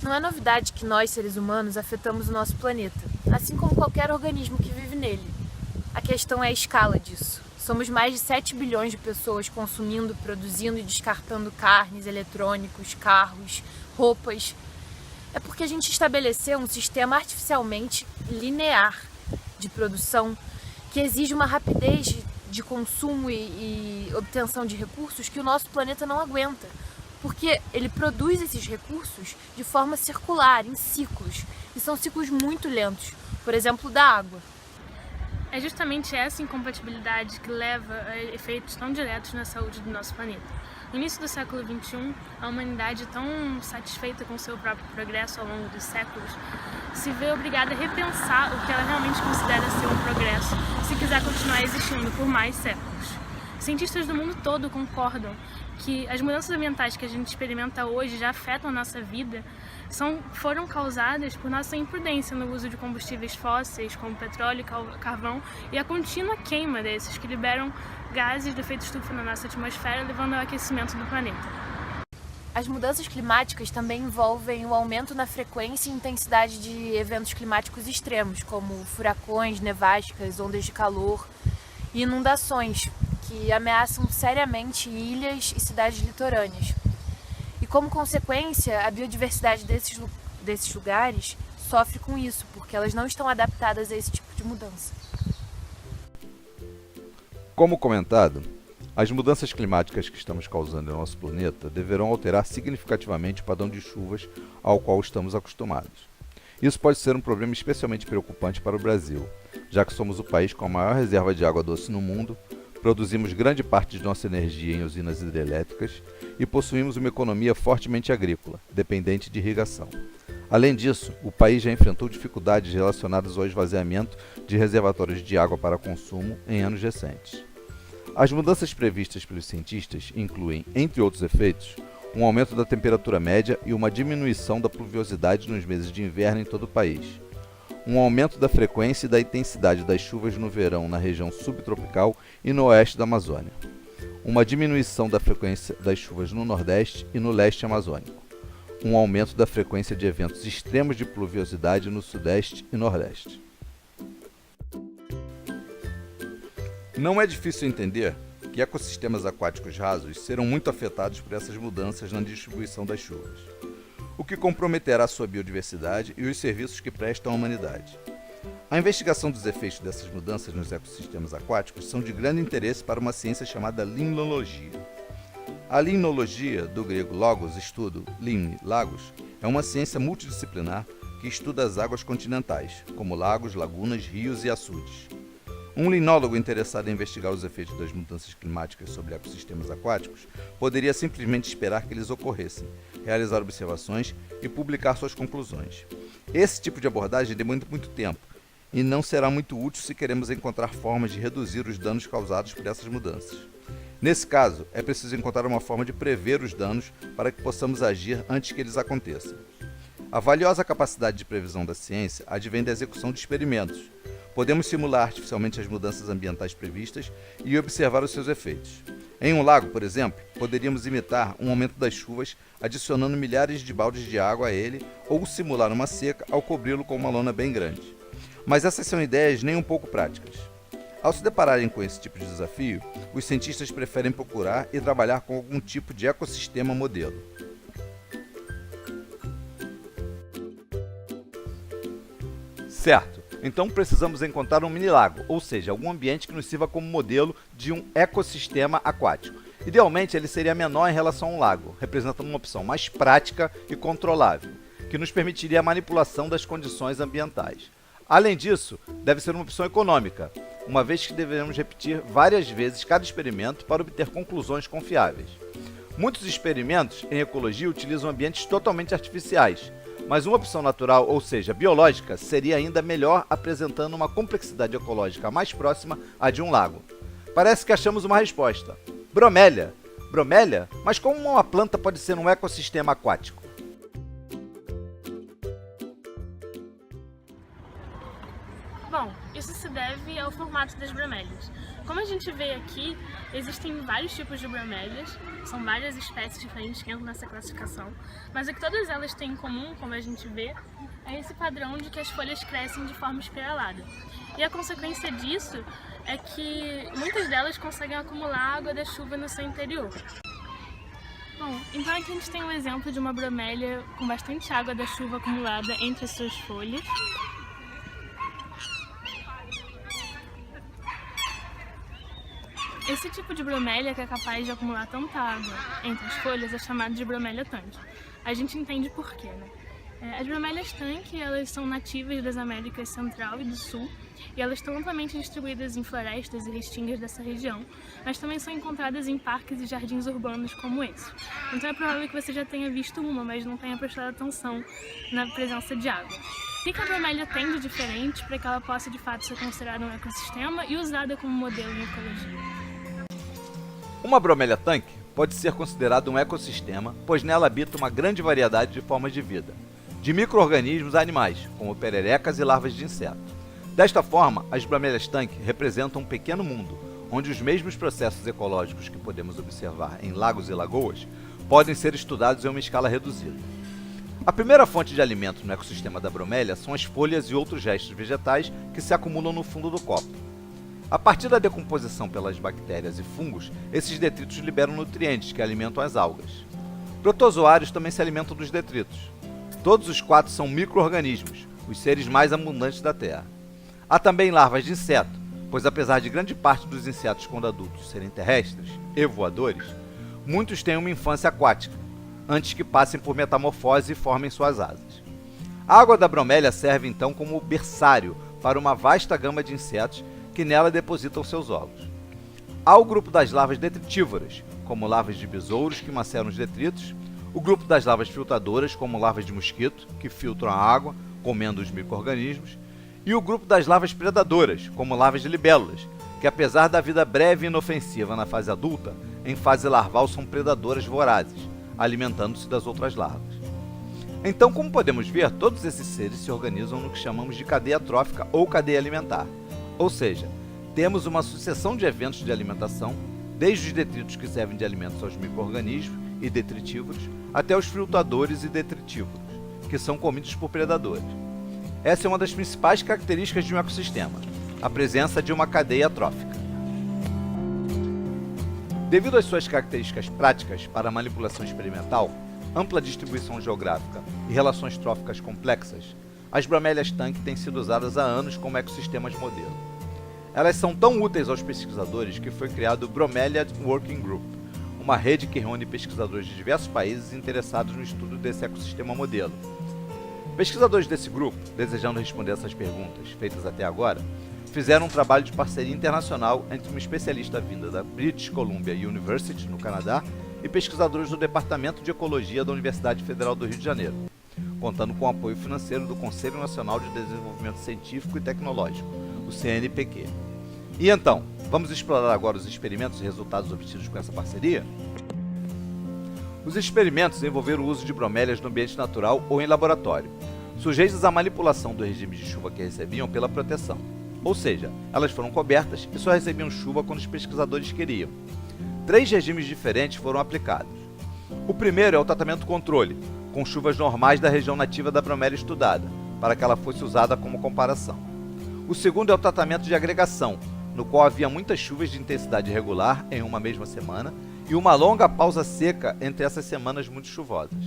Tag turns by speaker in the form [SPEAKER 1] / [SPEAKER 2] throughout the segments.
[SPEAKER 1] Não é novidade que nós, seres humanos, afetamos o nosso planeta, assim como qualquer organismo que vive nele. A questão é a escala disso. Somos mais de 7 bilhões de pessoas consumindo, produzindo e descartando carnes, eletrônicos, carros, roupas. É porque a gente estabeleceu um sistema artificialmente linear de produção que exige uma rapidez de consumo e obtenção de recursos que o nosso planeta não aguenta, porque ele produz esses recursos de forma circular, em ciclos, e são ciclos muito lentos, por exemplo, da água.
[SPEAKER 2] É justamente essa incompatibilidade que leva a efeitos tão diretos na saúde do nosso planeta. No início do século XXI, a humanidade, tão satisfeita com seu próprio progresso ao longo dos séculos, se vê obrigada a repensar o que ela realmente considera ser um progresso, se quiser continuar existindo por mais séculos. Cientistas do mundo todo concordam que as mudanças ambientais que a gente experimenta hoje já afetam a nossa vida, foram causadas por nossa imprudência no uso de combustíveis fósseis, como petróleo e carvão, e a contínua queima desses, que liberam gases de efeito estufa na nossa atmosfera, levando ao aquecimento do planeta.
[SPEAKER 1] As mudanças climáticas também envolvem o aumento na frequência e intensidade de eventos climáticos extremos, como furacões, nevascas, ondas de calor e inundações, que ameaçam seriamente ilhas e cidades litorâneas. E como consequência, a biodiversidade desses lugares sofre com isso, porque elas não estão adaptadas a esse tipo de mudança.
[SPEAKER 3] Como comentado, as mudanças climáticas que estamos causando no nosso planeta deverão alterar significativamente o padrão de chuvas ao qual estamos acostumados. Isso pode ser um problema especialmente preocupante para o Brasil, já que somos o país com a maior reserva de água doce no mundo, produzimos grande parte de nossa energia em usinas hidrelétricas e possuímos uma economia fortemente agrícola, dependente de irrigação. Além disso, o país já enfrentou dificuldades relacionadas ao esvaziamento de reservatórios de água para consumo em anos recentes. As mudanças previstas pelos cientistas incluem, entre outros efeitos, um aumento da temperatura média e uma diminuição da pluviosidade nos meses de inverno em todo o país, um aumento da frequência e da intensidade das chuvas no verão na região subtropical e no oeste da Amazônia, uma diminuição da frequência das chuvas no Nordeste e no leste amazônico, um aumento da frequência de eventos extremos de pluviosidade no Sudeste e Nordeste. Não é difícil entender que ecossistemas aquáticos rasos serão muito afetados por essas mudanças na distribuição das chuvas, o que comprometerá sua biodiversidade e os serviços que prestam à humanidade. A investigação dos efeitos dessas mudanças nos ecossistemas aquáticos são de grande interesse para uma ciência chamada limnologia. A limnologia, do grego logos, estudo, limne, lagos, é uma ciência multidisciplinar que estuda as águas continentais, como lagos, lagunas, rios e açudes. Um limnólogo interessado em investigar os efeitos das mudanças climáticas sobre ecossistemas aquáticos poderia simplesmente esperar que eles ocorressem, realizar observações e publicar suas conclusões. Esse tipo de abordagem demanda muito tempo e não será muito útil se queremos encontrar formas de reduzir os danos causados por essas mudanças. Nesse caso, é preciso encontrar uma forma de prever os danos para que possamos agir antes que eles aconteçam. A valiosa capacidade de previsão da ciência advém da execução de experimentos. Podemos simular artificialmente as mudanças ambientais previstas e observar os seus efeitos. Em um lago, por exemplo, poderíamos imitar um aumento das chuvas adicionando milhares de baldes de água a ele ou simular uma seca ao cobri-lo com uma lona bem grande. Mas essas são ideias nem um pouco práticas. Ao se depararem com esse tipo de desafio, os cientistas preferem procurar e trabalhar com algum tipo de ecossistema modelo. Certo, então precisamos encontrar um mini-lago, ou seja, algum ambiente que nos sirva como modelo de um ecossistema aquático. Idealmente, ele seria menor em relação a um lago, representando uma opção mais prática e controlável, que nos permitiria a manipulação das condições ambientais. Além disso, deve ser uma opção econômica, uma vez que devemos repetir várias vezes cada experimento para obter conclusões confiáveis. Muitos experimentos em ecologia utilizam ambientes totalmente artificiais, mas uma opção natural, ou seja, biológica, seria ainda melhor, apresentando uma complexidade ecológica mais próxima à de um lago. Parece que achamos uma resposta. Bromélia. Bromélia? Mas como uma planta pode ser um ecossistema aquático?
[SPEAKER 2] Bom, isso se deve ao formato das bromélias. Como a gente vê aqui, existem vários tipos de bromélias, são várias espécies diferentes que entram nessa classificação, mas o que todas elas têm em comum, como a gente vê, é esse padrão de que as folhas crescem de forma espiralada. E a consequência disso é que muitas delas conseguem acumular água da chuva no seu interior. Bom, então aqui a gente tem um exemplo de uma bromélia com bastante água da chuva acumulada entre as suas folhas. Esse tipo de bromélia que é capaz de acumular tanta água entre as folhas é chamado de bromélia tanque. A gente entende por quê, né? As bromélias tanque, elas são nativas das Américas Central e do Sul e elas estão amplamente distribuídas em florestas e restingas dessa região, mas também são encontradas em parques e jardins urbanos como esse. Então é provável que você já tenha visto uma, mas não tenha prestado atenção na presença de água. O que a bromélia tem de diferente para que ela possa de fato ser considerada um ecossistema e usada como modelo em ecologia?
[SPEAKER 3] Uma bromélia tanque pode ser considerada um ecossistema, pois nela habita uma grande variedade de formas de vida, de micro-organismos a animais, como pererecas e larvas de inseto. Desta forma, as bromélias tanque representam um pequeno mundo, onde os mesmos processos ecológicos que podemos observar em lagos e lagoas podem ser estudados em uma escala reduzida. A primeira fonte de alimento no ecossistema da bromélia são as folhas e outros restos vegetais que se acumulam no fundo do copo. A partir da decomposição pelas bactérias e fungos, esses detritos liberam nutrientes que alimentam as algas. Protozoários também se alimentam dos detritos. Todos os 4 são micro-organismos, os seres mais abundantes da Terra. Há também larvas de inseto, pois apesar de grande parte dos insetos quando adultos serem terrestres e voadores, muitos têm uma infância aquática, antes que passem por metamorfose e formem suas asas. A água da bromélia serve então como berçário para uma vasta gama de insetos que nela depositam seus ovos. Há o grupo das larvas detritívoras, como larvas de besouros que maceram os detritos, o grupo das larvas filtradoras, como larvas de mosquito, que filtram a água, comendo os micro-organismos, e o grupo das larvas predadoras, como larvas de libélulas, que apesar da vida breve e inofensiva na fase adulta, em fase larval são predadoras vorazes, alimentando-se das outras larvas. Então, como podemos ver, todos esses seres se organizam no que chamamos de cadeia trófica ou cadeia alimentar. Ou seja, temos uma sucessão de eventos de alimentação, desde os detritos que servem de alimentos aos micro-organismos e detritívoros, até os filtradores e detritívoros, que são comidos por predadores. Essa é uma das principais características de um ecossistema, a presença de uma cadeia trófica. Devido às suas características práticas para a manipulação experimental, ampla distribuição geográfica e relações tróficas complexas, as bromélias tanque têm sido usadas há anos como ecossistemas modelo. Elas são tão úteis aos pesquisadores que foi criado o Bromelia Working Group, uma rede que reúne pesquisadores de diversos países interessados no estudo desse ecossistema modelo. Pesquisadores desse grupo, desejando responder essas perguntas feitas até agora, fizeram um trabalho de parceria internacional entre uma especialista vinda da British Columbia University, no Canadá, e pesquisadores do Departamento de Ecologia da Universidade Federal do Rio de Janeiro, contando com o apoio financeiro do Conselho Nacional de Desenvolvimento Científico e Tecnológico, o CNPq. E então, vamos explorar agora os experimentos e resultados obtidos com essa parceria? Os experimentos envolveram o uso de bromélias no ambiente natural ou em laboratório, sujeitas à manipulação do regime de chuva que recebiam pela proteção. Ou seja, elas foram cobertas e só recebiam chuva quando os pesquisadores queriam. 3 regimes diferentes foram aplicados. O primeiro é o tratamento controle, com chuvas normais da região nativa da bromélia estudada, para que ela fosse usada como comparação. O segundo é o tratamento de agregação, no qual havia muitas chuvas de intensidade regular em uma mesma semana e uma longa pausa seca entre essas semanas muito chuvosas.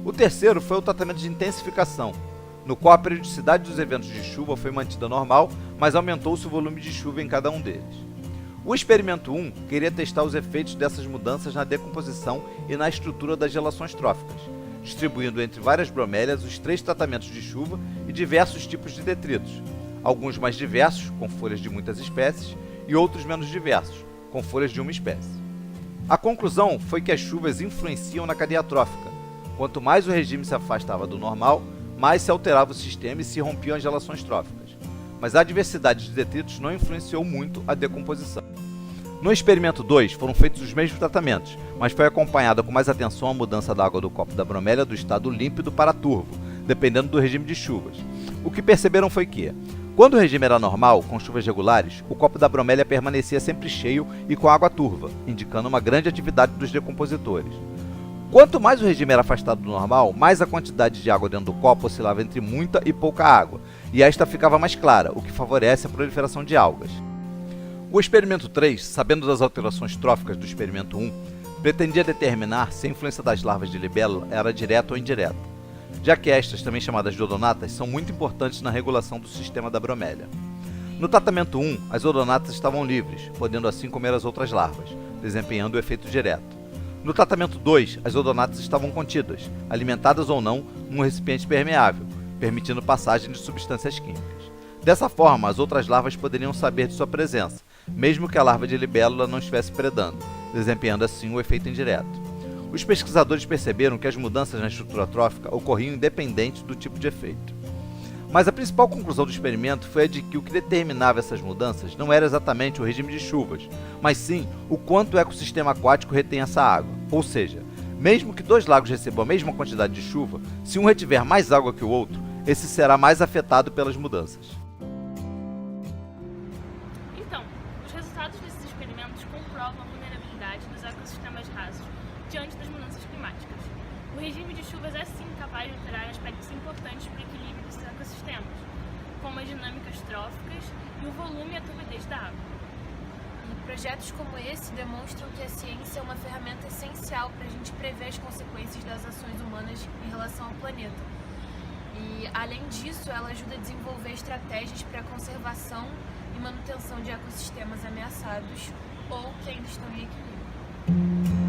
[SPEAKER 3] O terceiro foi o tratamento de intensificação, no qual a periodicidade dos eventos de chuva foi mantida normal, mas aumentou-se o volume de chuva em cada um deles. O experimento 1 queria testar os efeitos dessas mudanças na decomposição e na estrutura das relações tróficas, distribuindo entre várias bromélias os 3 tratamentos de chuva e diversos tipos de detritos, alguns mais diversos, com folhas de muitas espécies, e outros menos diversos, com folhas de uma espécie. A conclusão foi que as chuvas influenciam na cadeia trófica. Quanto mais o regime se afastava do normal, mais se alterava o sistema e se rompiam as relações tróficas. Mas a diversidade de detritos não influenciou muito a decomposição. No experimento 2, foram feitos os mesmos tratamentos, mas foi acompanhada com mais atenção a mudança da água do copo da bromélia do estado límpido para turvo, dependendo do regime de chuvas. O que perceberam foi que, Quando o regime era normal, com chuvas regulares, o copo da bromélia permanecia sempre cheio e com água turva, indicando uma grande atividade dos decompositores. Quanto mais o regime era afastado do normal, mais a quantidade de água dentro do copo oscilava entre muita e pouca água, e esta ficava mais clara, o que favorece a proliferação de algas. O experimento 3, sabendo das alterações tróficas do experimento 1, pretendia determinar se a influência das larvas de libélula era direta ou indireta, já que estas, também chamadas de odonatas, são muito importantes na regulação do sistema da bromélia. No tratamento 1, as odonatas estavam livres, podendo assim comer as outras larvas, desempenhando o efeito direto. No tratamento 2, as odonatas estavam contidas, alimentadas ou não, num recipiente permeável, permitindo passagem de substâncias químicas. Dessa forma, as outras larvas poderiam saber de sua presença, mesmo que a larva de libélula não estivesse predando, desempenhando assim o efeito indireto. Os pesquisadores perceberam que as mudanças na estrutura trófica ocorriam independente do tipo de efeito. Mas a principal conclusão do experimento foi a de que o que determinava essas mudanças não era exatamente o regime de chuvas, mas sim o quanto o ecossistema aquático retém essa água. Ou seja, mesmo que dois lagos recebam a mesma quantidade de chuva, se um retiver mais água que o outro, esse será mais afetado pelas mudanças.
[SPEAKER 2] Então, os resultados desses experimentos comprovam a vulnerabilidade dos ecossistemas rasos diante das mudanças climáticas. O regime de chuvas é sim capaz de alterar aspectos importantes para o equilíbrio dos ecossistemas, como as dinâmicas tróficas e o volume e a turbidez da água.
[SPEAKER 1] E projetos como esse demonstram que a ciência é uma ferramenta essencial para a gente prever as consequências das ações humanas em relação ao planeta. E, além disso, ela ajuda a desenvolver estratégias para a conservação e manutenção de ecossistemas ameaçados ou que ainda estão em equilíbrio.